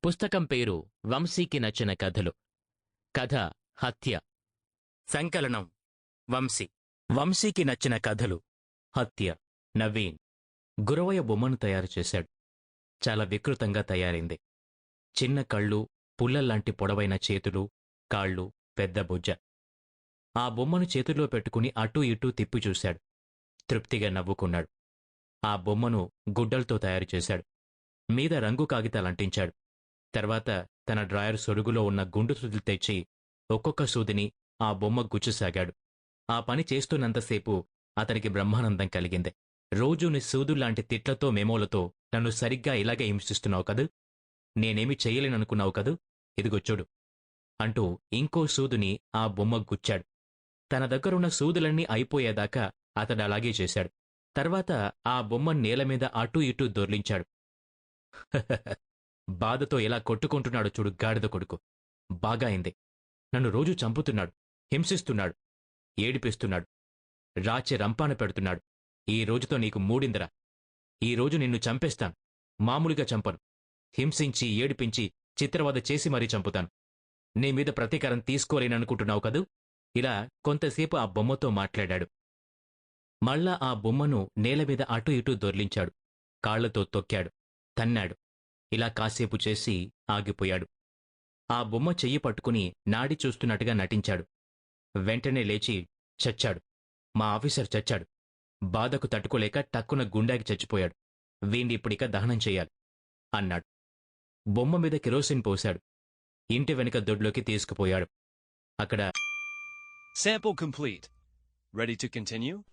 పుస్తకం పేరు వంశీకి నచ్చిన కథలు. కథ హత్య. సంకలనం వంశీ. వంశీకి నచ్చిన కథలు. హత్య. నవీన్. గురవయ్య బొమ్మను తయారు చేశాడు. చాలా వికృతంగా తయారైంది. చిన్న కళ్ళు, పుల్లల్లాంటి పొడవైన చేతులు, కాళ్ళు, పెద్ద బుజ్జ. ఆ బొమ్మను చేతుల్లో పెట్టుకుని అటూ ఇటూ తిప్పి చూశాడు. తృప్తిగా నవ్వుకున్నాడు. ఆ బొమ్మను గుడ్డలతో తయారు చేశాడు. మీద రంగు కాగితాలంటించాడు. తర్వాత తన డ్రాయర్ సొరుగులో ఉన్న గుండు సూదులు తెచ్చి ఒక్కొక్క సూదిని ఆ బొమ్మ గుచ్చసాగాడు. ఆ పని చేస్తున్నంతసేపు అతనికి బ్రహ్మానందం కలిగింది. రోజూ నీ సూదుల్లాంటి తిట్లతో మెమోలతో నన్ను సరిగ్గా ఇలాగే హింసిస్తున్నావు కదూ, నేనేమి చెయ్యలేననుకున్నావు కదూ, ఇదిగొచ్చుడు అంటూ ఇంకో సూదుని ఆ బొమ్మ గుచ్చాడు. తన దగ్గరున్న సూదులన్నీ అయిపోయేదాకా అతడలాగే చేశాడు. తర్వాత ఆ బొమ్మ నేలమీద అటూ ఇటూ దొర్లించాడు. బాధతో ఎలా కొట్టుకుంటున్నాడు చూడు గాడిద కొడుకు. బాగా అయింది. నన్ను రోజూ చంపుతున్నాడు, హింసిస్తున్నాడు, ఏడిపిస్తున్నాడు, రాచి రంపాన పెడుతున్నాడు. ఈ రోజుతో నీకు మూడిందిరా. ఈ రోజు నిన్ను చంపేస్తాను. మామూలుగా చంపను. హింసించి, ఏడిపించి, చిత్రవద చేసి మరీ చంపుతాను. నీ మీద ప్రతీకారం తీసుకోలేననుకుంటున్నావు కదూ. ఇలా కొంతసేపు ఆ బొమ్మతో మాట్లాడాడు. మళ్ళా ఆ బొమ్మను నేలమీద అటూ ఇటూ దొర్లించాడు. కాళ్లతో తొక్కాడు, తన్నాడు. ఇలా కాసేపు చేసి ఆగిపోయాడు. ఆ బొమ్మ చెయ్యి పట్టుకుని నాడి చూస్తున్నట్టుగా నటించాడు. వెంటనే లేచి, చచ్చాడు, మా ఆఫీసర్ చచ్చాడు. బాధకు తట్టుకోలేక టక్కున గుండాకి చచ్చిపోయాడు. వీణ్ణిప్పుడిక దహనం చెయ్యాలి అన్నాడు. బొమ్మ మీద కిరోసిన్ పోశాడు. ఇంటి వెనుక దొడ్లోకి తీసుకుపోయాడు. అక్కడ Sample complete. Ready to continue?